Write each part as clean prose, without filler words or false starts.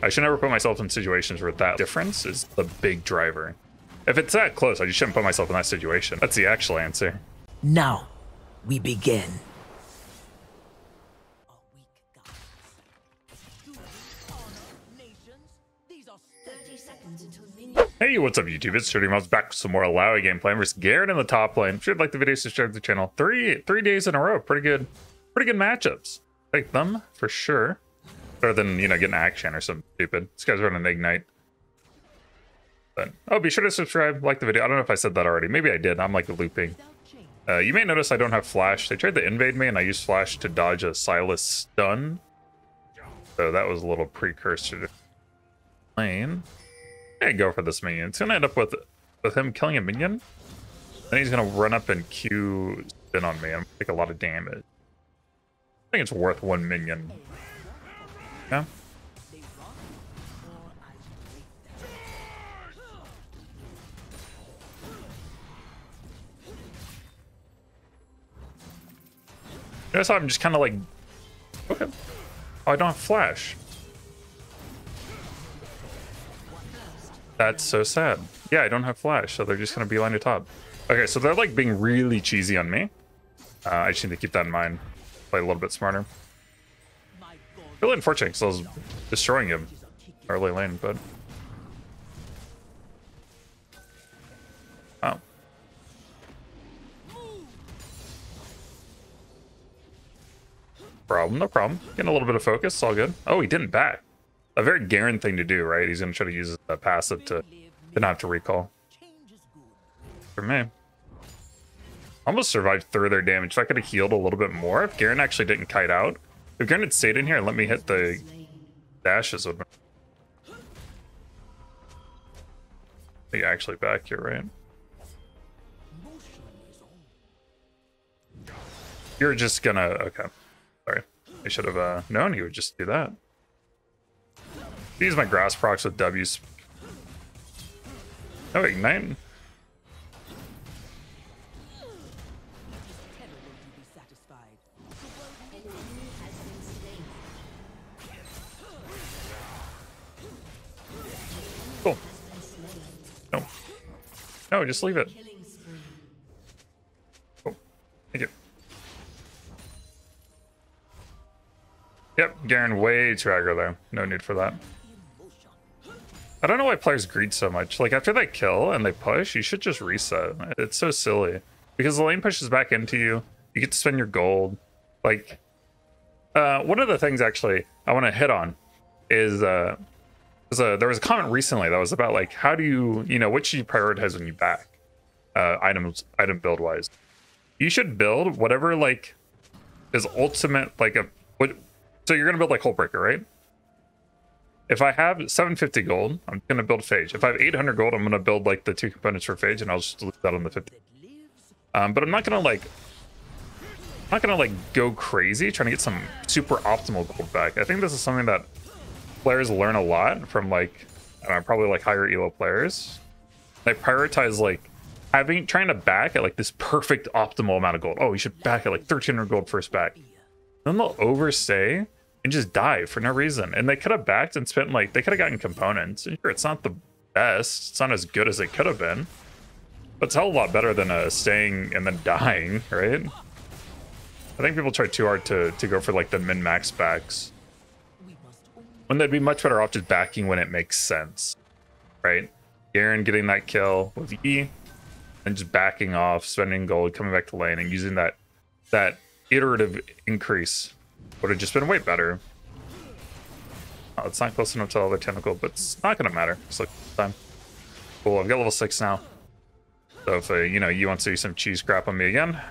I should never put myself in situations where that difference is the big driver. If it's that close, I just shouldn't put myself in that situation. That's the actual answer. Now, we begin. Hey, what's up YouTube? It's Shooting Mobs back with some more Illaoi gameplay versus Garen in the top lane. If you'd like the video, subscribe to the channel. Three days in a row. Pretty good matchups. Take them for sure. Better than, you know, getting action or something stupid. This guy's running Ignite. But oh, be sure to subscribe, like the video. I don't know if I said that already. Maybe I did. I'm like looping. You may notice I don't have flash. They tried to invade me and I used flash to dodge a Silas stun. So that was a little precursor to lane. I go for this minion. It's gonna end up with him killing a minion. Then he's gonna run up and Q spin on me. I'm gonna take a lot of damage. I think it's worth one minion. Yeah. Notice how I'm just kind of like, okay. Oh, I don't have flash. That's so sad. Yeah, I don't have flash, so they're just gonna beeline to top. Okay, so they're like being really cheesy on me. I just need to keep that in mind. Play a little bit smarter. Really unfortunate because I was destroying him early lane, but oh. No problem. Getting a little bit of focus, it's all good. Oh, he didn't back. A very Garen thing to do, right? He's gonna try to use a passive to not have to recall. For me. Almost survived through their damage. So I could have healed a little bit more if Garen actually didn't kite out. If Garen had stayed in here and let me hit the dashes with me. He actually back here, right? You're just gonna, okay. Sorry. I should have known he would just do that. Use my grass procs with W's. Oh, ignite. Cool. No. No, just leave it. Cool. Thank you. Yep, Garen way too aggro there. No need for that. I don't know why players greed so much. Like, after they kill and they push, you should just reset. It's so silly. Because the lane pushes back into you. You get to spend your gold. Like, one of the things, actually, I want to hit on is, there was a comment recently that was about, like, how do you know, what should you prioritize when you back? Item build-wise. You should build whatever, like, is ultimate, like, so you're going to build, like, Hullbreaker, right? If I have 750 gold, I'm going to build Phage. If I have 800 gold, I'm going to build like the 2 components for Phage, and I'll just leave that on the 50. But I'm not going to like go crazy trying to get some super optimal gold back. I think this is something that players learn a lot from, like, probably like higher elo players. They prioritize like trying to back at like this perfect optimal amount of gold. Oh, you should back at like 1300 gold first back. Then they'll overstay and just die for no reason. And they could have backed and spent, like, they could have gotten components. Sure, it's not the best. It's not as good as it could have been. But it's a hell of a lot better than staying and then dying, right? I think people try too hard to go for, like, the min-max backs. When they'd be much better off just backing when it makes sense, right? Garen getting that kill with E, and just backing off, spending gold, coming back to lane, and using that iterative increase. Would have just been way better. Oh, it's not close enough to all the tentacle, but it's not gonna matter. It's like time. Cool, I've got level 6 now. So if you know, you want to see some cheese crap on me again,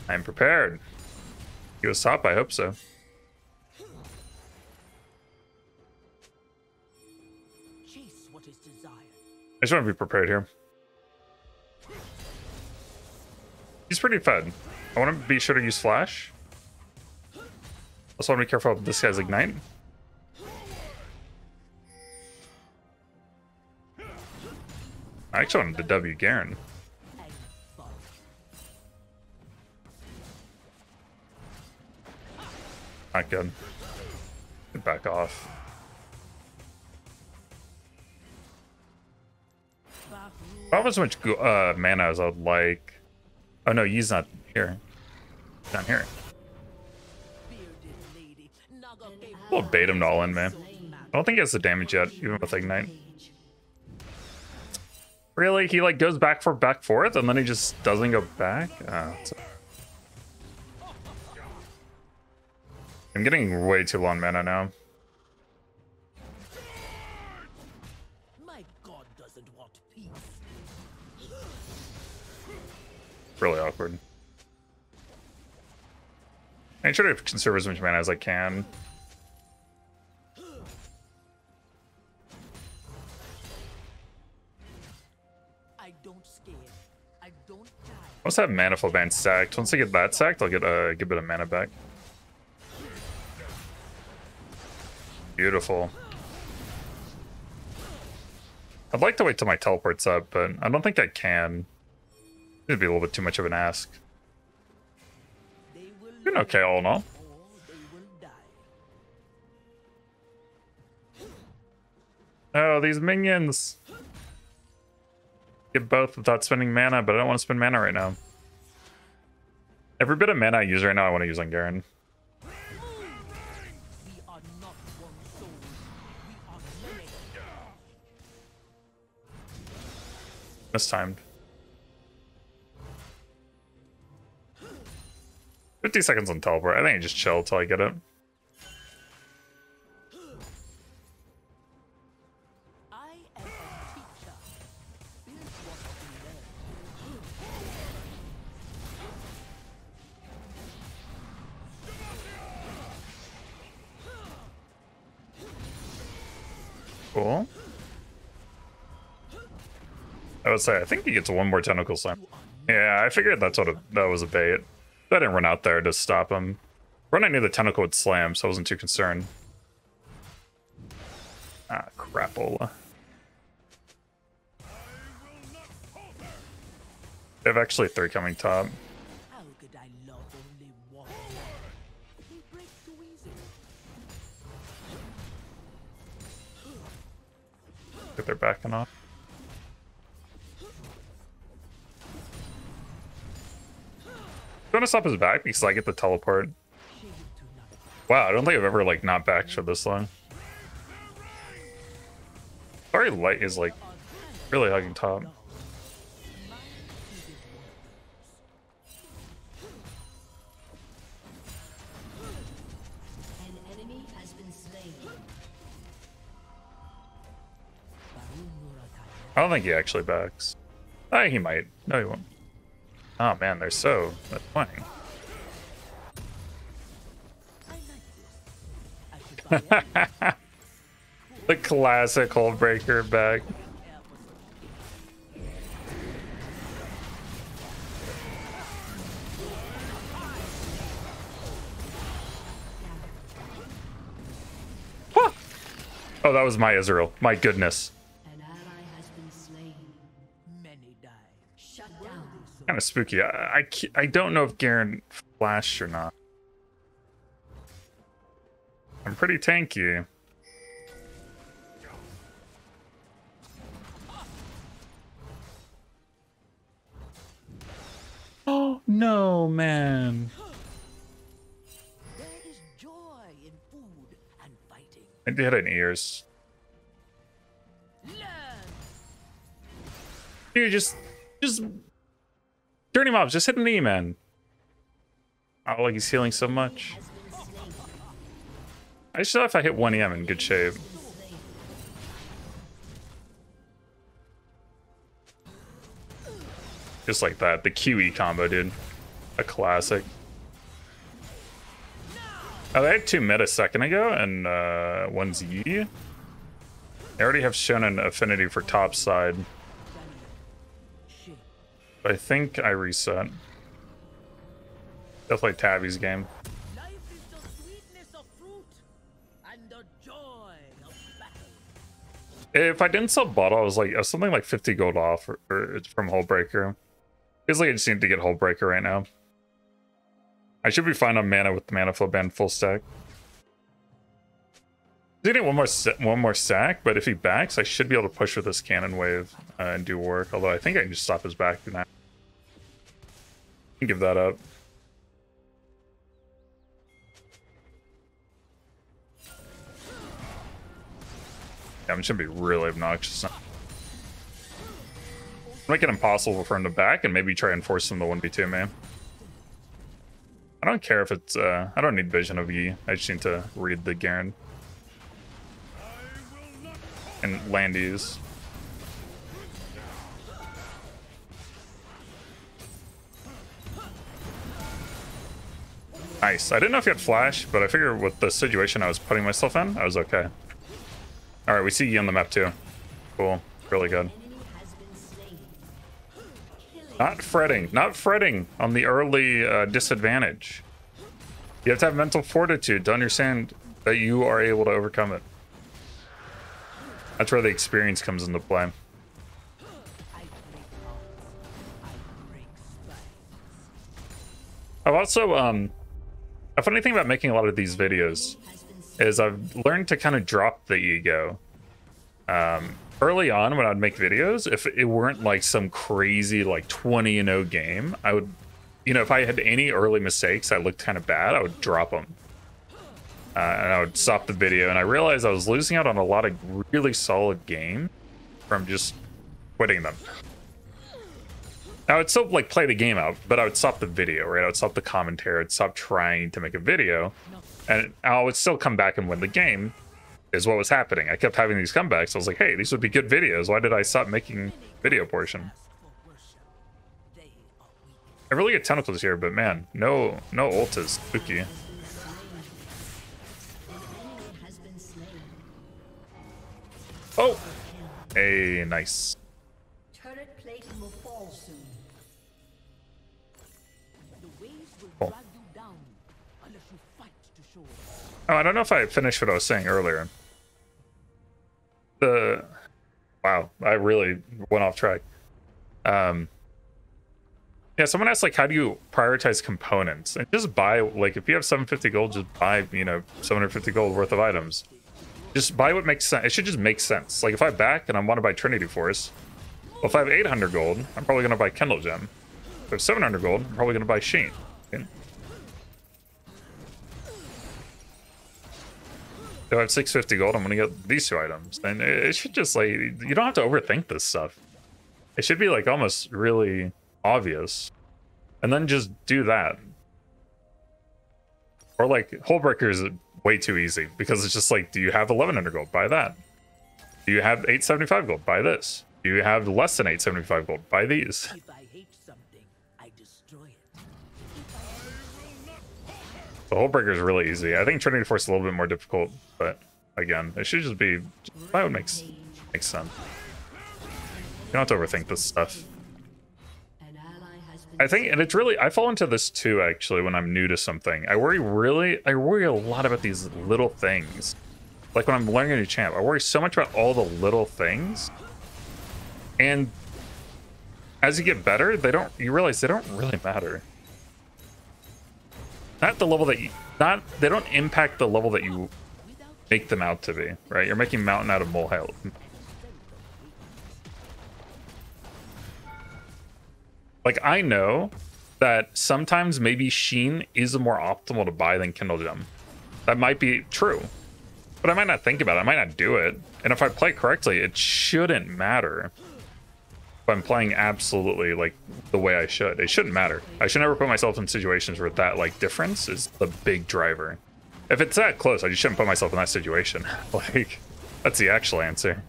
I'm prepared. He was top, I hope so. I just want to be prepared here. He's pretty fed. I want to be sure to use flash. Also want to be careful of this guy's ignite. I actually wanted to W Garen. Not good. Back off. Not as much mana as I'd like. Oh no, he's not here. He's not here. We'll bait him to all in, man. I don't think he has the damage yet, even with Ignite. Really? He like goes back forth and then he just doesn't go back? Oh, I'm getting way too long mana now. My god doesn't want peace. Really awkward. I try to conserve as much mana as I can. I don't scare. I don't die. Once I have Manifold Band stacked, once I get that stacked, I'll get a good bit of mana back. Beautiful. I'd like to wait till my teleport's up, but I don't think I can. It'd be a little bit too much of an ask. Doing okay all in all. Oh, these minions! Get both without spending mana, but I don't want to spend mana right now. Every bit of mana I use right now, I want to use on Garen. Mistimed. 50 seconds on teleport. I think I just chill till I get it. Cool. I would say I think he gets one more tentacle slam. Yeah, I figured that was a bait. I didn't run out there to stop him. Run, I knew the tentacle would slam, so I wasn't too concerned. Ah, crapola. They have actually 3 coming top. How could I love only one? They break too easy. Get their backing off. I'm gonna stop his back because I get the teleport. Wow, I don't think I've ever like not backed for this long. Sorry, light is like really hugging top. An enemy has been slain. I don't think he actually backs. He might. No, he won't. Oh man, they're so annoying. The classic Hullbreaker back. Huh. Oh, that was my Israel. My goodness. An ally has been slain. Many die. Shut down. Kind of spooky. I don't know if Garen flashed or not. I'm pretty tanky. Oh no, man. There is joy in food and fighting. I did an ears. Learn. Dude, just dirty mobs, just hit an E, man. Oh, like he's healing so much. I just thought if I hit 1 EM in good shape. Just like that, the QE combo, dude. A classic. Oh, they had 2 mid a second ago, and one's E. They already have shown an affinity for top side. But I think I reset. Definitely Tabby's game. Life is the sweetness of fruit and the joy of battle. If I didn't sell bottle, I was something like 50 gold off or from Hullbreaker. Feels like I just need to get Hullbreaker right now. I should be fine on mana with the Manifold Band full stack. He need one more sack, but if he backs, I should be able to push with this cannon wave and do work. Although I think I can just stop his back now. Give that up. Yeah, I'm just gonna be really obnoxious now. Make it impossible for him to back and maybe try and force him to 1v2 me. I don't care if it's I don't need vision of Yi. I just need to read the Garen. And Landies. Nice. I didn't know if you had flash, but I figured with the situation I was putting myself in, I was okay. Alright, we see Yi on the map too. Cool. Really good. Not fretting on the early disadvantage. You have to have mental fortitude to understand that you are able to overcome it. That's where the experience comes into play. I've also, a funny thing about making a lot of these videos is I've learned to kind of drop the ego. Early on when I'd make videos, if it weren't like some crazy like 20-0 game, I would, you know, if I had any early mistakes that looked kind of bad, I would drop them. And I would stop the video, and I realized I was losing out on a lot of really solid games from just quitting them. I would still like play the game out, but I would stop the video, right? I would stop the commentary, I'd stop trying to make a video, and I would still come back and win the game, is what was happening. I kept having these comebacks. I was like, hey, these would be good videos. Why did I stop making video portion? I really get tentacles here, but man, no ult is spooky. Oh! Hey, nice. Turret plating will fall soon. Cool. Oh, I don't know if I finished what I was saying earlier. Wow, I really went off track. Yeah, someone asked, like, how do you prioritize components? And just buy, like, if you have 750 gold, just buy, you know, 750 gold worth of items. Just buy what makes sense. It should just make sense. Like, if I back and I want to buy Trinity Force, well, if I have 800 gold, I'm probably going to buy Kindle Gem. If I have 700 gold, I'm probably going to buy Sheen. Okay? If I have 650 gold, I'm going to get these two items. And it should just, like, you don't have to overthink this stuff. It should be, like, almost really obvious. And then just do that. Or, like, Hullbreaker is way too easy, because it's just like, do you have 1100 gold? Buy that. Do you have 875 gold? Buy this. Do you have less than 875 gold? Buy these. If I hate something, I destroy it. The Hullbreaker is really easy. I think Trinity Force is a little bit more difficult, but again, it should just be, that would make sense. You don't have to overthink this stuff. I think, and it's really, I fall into this too, actually, when I'm new to something. I worry a lot about these little things. Like when I'm learning a new champ, I worry so much about all the little things. And as you get better, you realize they don't really matter. Not the level that you, they don't impact the level that you make them out to be, right? You're making Mountain out of Molehill. Like, I know that sometimes maybe Sheen is more optimal to buy than Kindle Gem. That might be true, but I might not think about it. I might not do it. And if I play correctly, it shouldn't matter. If I'm playing absolutely like the way I should, it shouldn't matter. I should never put myself in situations where that like difference is the big driver. If it's that close, I just shouldn't put myself in that situation. Like, that's the actual answer.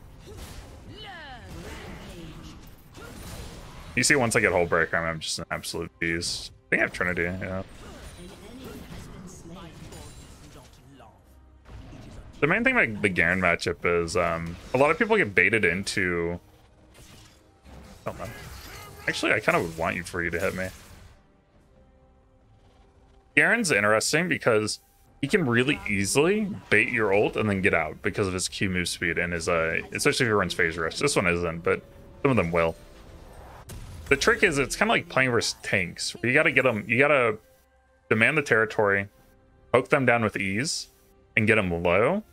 You see, once I get Hullbreaker, I'm just an absolute beast. I think I have Trinity, yeah. The main thing about the Garen matchup is a lot of people get baited into... Oh, man. Actually, I kind of would want for you to hit me. Garen's interesting because he can really easily bait your ult and then get out because of his Q move speed and his, especially if he runs Phase Rush. This one isn't, but some of them will. The trick is, it's kind of like playing versus tanks. You gotta get them, you gotta demand the territory, poke them down with ease, and get them low,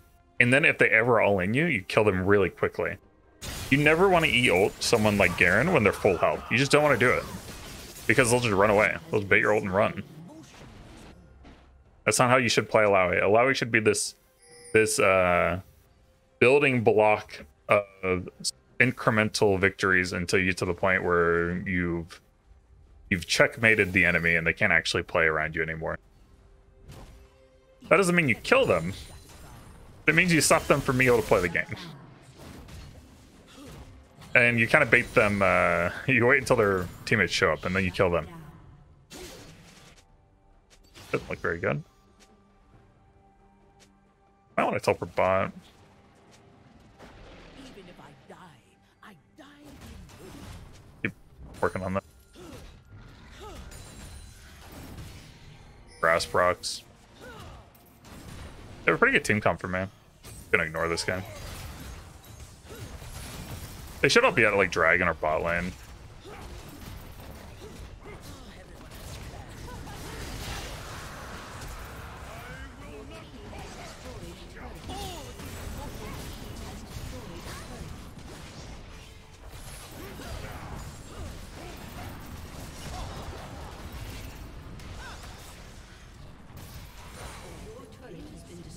And then if they ever all in you, you kill them really quickly. You never want to E-ult someone like Garen when they're full health. You just don't want to do it. Because they'll just run away. They'll just bait your ult and run. That's not how you should play Illaoi. Illaoi should be this building block of incremental victories until you get to the point where you've checkmated the enemy and they can't actually play around you anymore. That doesn't mean you kill them. It means you stop them from being able to play the game. And you kind of bait them, you wait until their teammates show up and then you kill them. Doesn't look very good. I want to teleport bot. Even if I die Keep working on that. Grass procs. They have a pretty good team comp for me. I'm gonna ignore this guy. They should all be at like dragon or bot lane.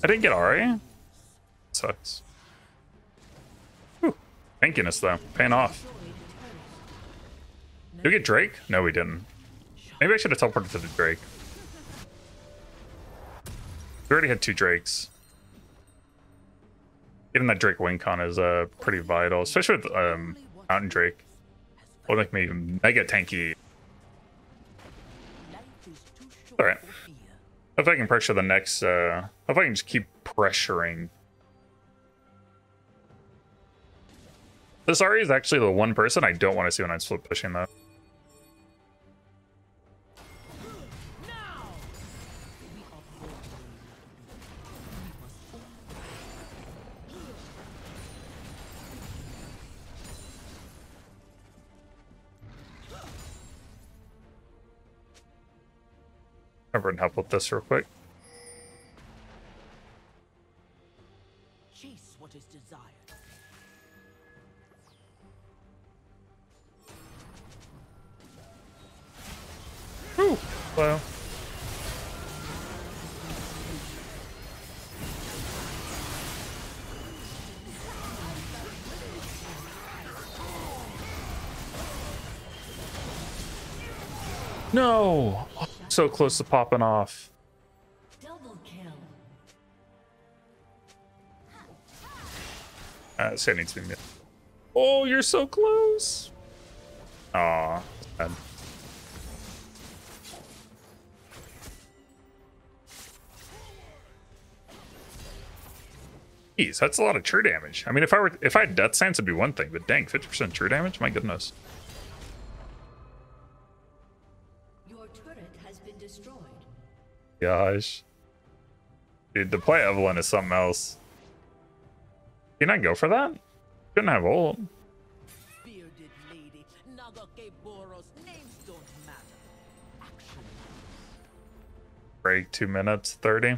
I didn't get Ahri. Sucks. Whew. Tankiness though, paying off. Did we get Drake? No, we didn't. Maybe I should have teleported to the Drake. We already had 2 Drakes. Getting that Drake win con is pretty vital, especially with Mountain Drake. Will make me mega tanky. Alright. If I can pressure the next, if I can just keep pressuring. This Ahri is actually the one person I don't want to see when I'm split pushing though. Everyone help with this real quick. chase what is desired. Whew. Well. No! So close to popping off. Double kill. Say it needs to be mid. Oh, you're so close! Aw, sad. Jeez, that's a lot of true damage. I mean, if I had Death Stance, it'd be one thing, but dang, 50% true damage? My goodness. Your turret has been destroyed. Gosh. Dude, the play Evelyn is something else. Can I go for that? Couldn't have ult. Bearded lady, Nagake Boros, names don't matter. Action. Break 2 minutes, 30.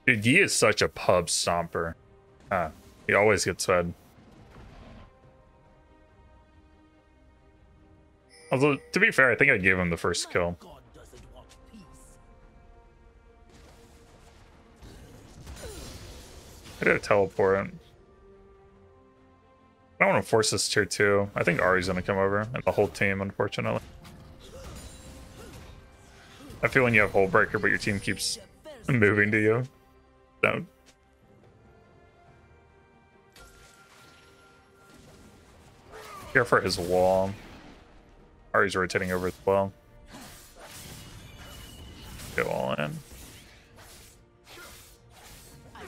Dude, Yi is such a pub stomper. He always gets fed. Although, to be fair, I think I gave him the first kill. God doesn't want peace. I did a teleport. I don't want to force this tier 2. I think Ahri's gonna come over, and the whole team, unfortunately. I feel when you have Hullbreaker, but your team keeps moving to you. Don't. Care for his wall. Ahri's rotating over as well. Go all in. I don't scare, I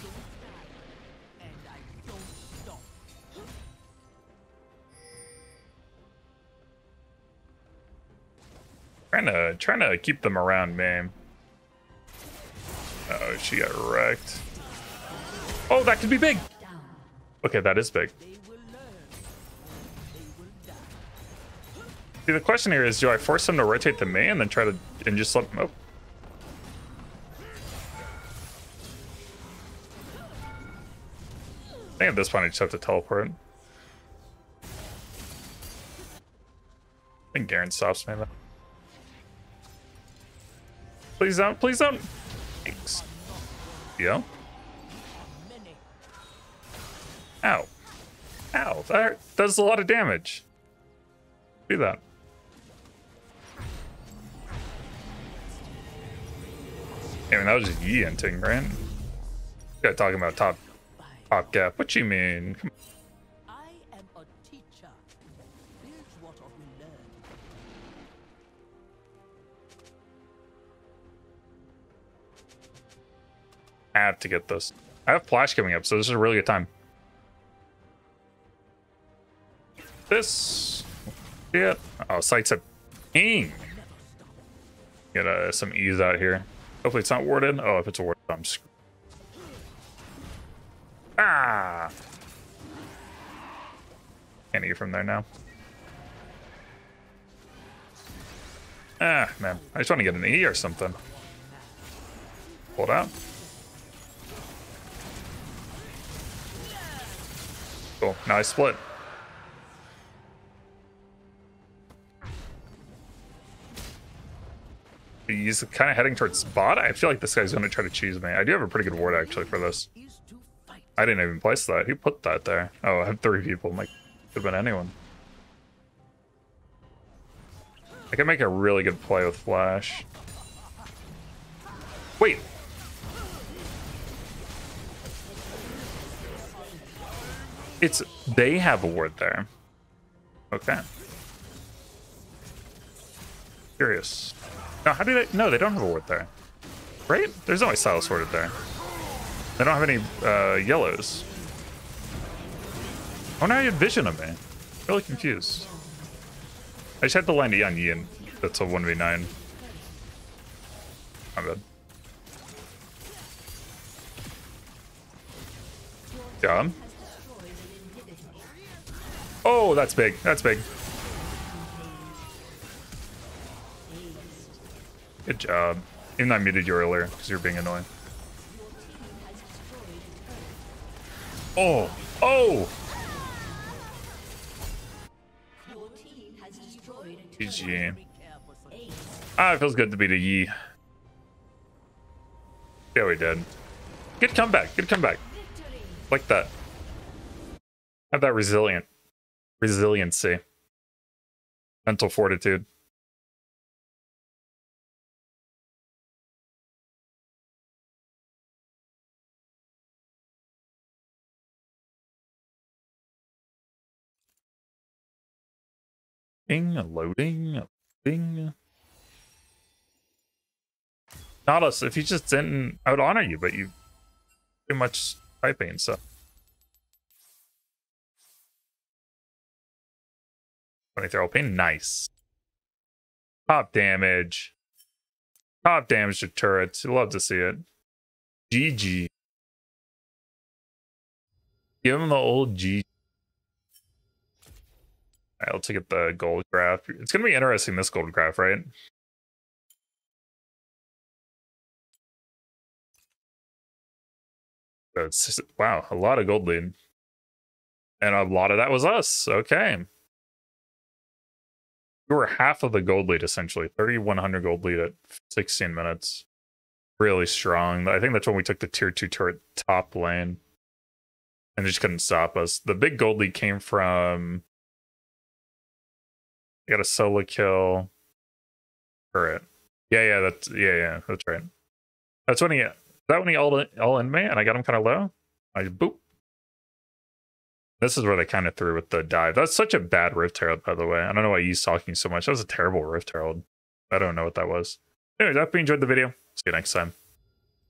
don't die, and I don't stop. Trying to keep them around me. Oh, she got wrecked. Oh, that could be big. Down. Okay, that is big. They will learn, they will die. See, the question here is, do I force them to rotate to me and then try to just let them? Oh, I think at this point I just have to teleport. I think Garen stops me though. Please don't, please don't. Thanks. Yeah. Ow. Ow, that does a lot of damage. Do that. I mean, that was just Yi-inting, right? Guy talking about top gap. What you mean? Come on. I am a teacher. Bridgewater will learn. I have to get this. I have Flash coming up, so this is a really good time. This. Yeah. Oh, Sight's a ping. Get some ease out here. Hopefully it's not warded. Oh, if it's warded, I'm screwed. Ah! Can't eat from there now. Ah, man. I just want to get an E or something. Hold out. Cool. Now I split. He's kind of heading towards bot. I feel like this guy's going to try to cheese me. I do have a pretty good ward actually for this. I didn't even place that. Who put that there? Oh, I have 3 people. Like, could have been anyone. I can make a really good play with Flash. Wait. They have a ward there. Okay. Curious. No, how do they? No, they don't have a ward there. Right? There's no way Silas warded there. They don't have any yellows. Oh, now you had vision of me. Really confused. I just had to land E on Yi, and that's a 1v9. My bad. Job. Oh, that's big. That's big. Good job. Even though I muted you earlier because you're being annoying. Oh! Oh! GG. Ah, it feels good to beat a Yi. Yeah, we did. Good comeback. Good comeback. Like that. Have that resiliency. Mental fortitude. Loading. Nautilus, if he just didn't, I would honor you, but you too much typing, so. 23 open, nice. Top damage. Top damage to turrets. You love to see it. GG. Give him the old G. Alright, let's get the gold graph. It's gonna be interesting, this gold graph, right? It's just, wow, a lot of gold lead. And a lot of that was us. Okay. We were half of the gold lead, essentially. 3,100 gold lead at 16 minutes. Really strong. I think that's when we took the tier 2 turret top lane. And they just couldn't stop us. The big gold lead came from... I got a solo kill. Turret. Yeah, that's right. That's when he... Is that when he all in me and I got him kind of low? I boop. This is where they kind of threw with the dive. That's such a bad Rift Herald, by the way. I don't know why he's talking so much. That was a terrible Rift Herald. I don't know what that was. Anyways, I hope you enjoyed the video. See you next time.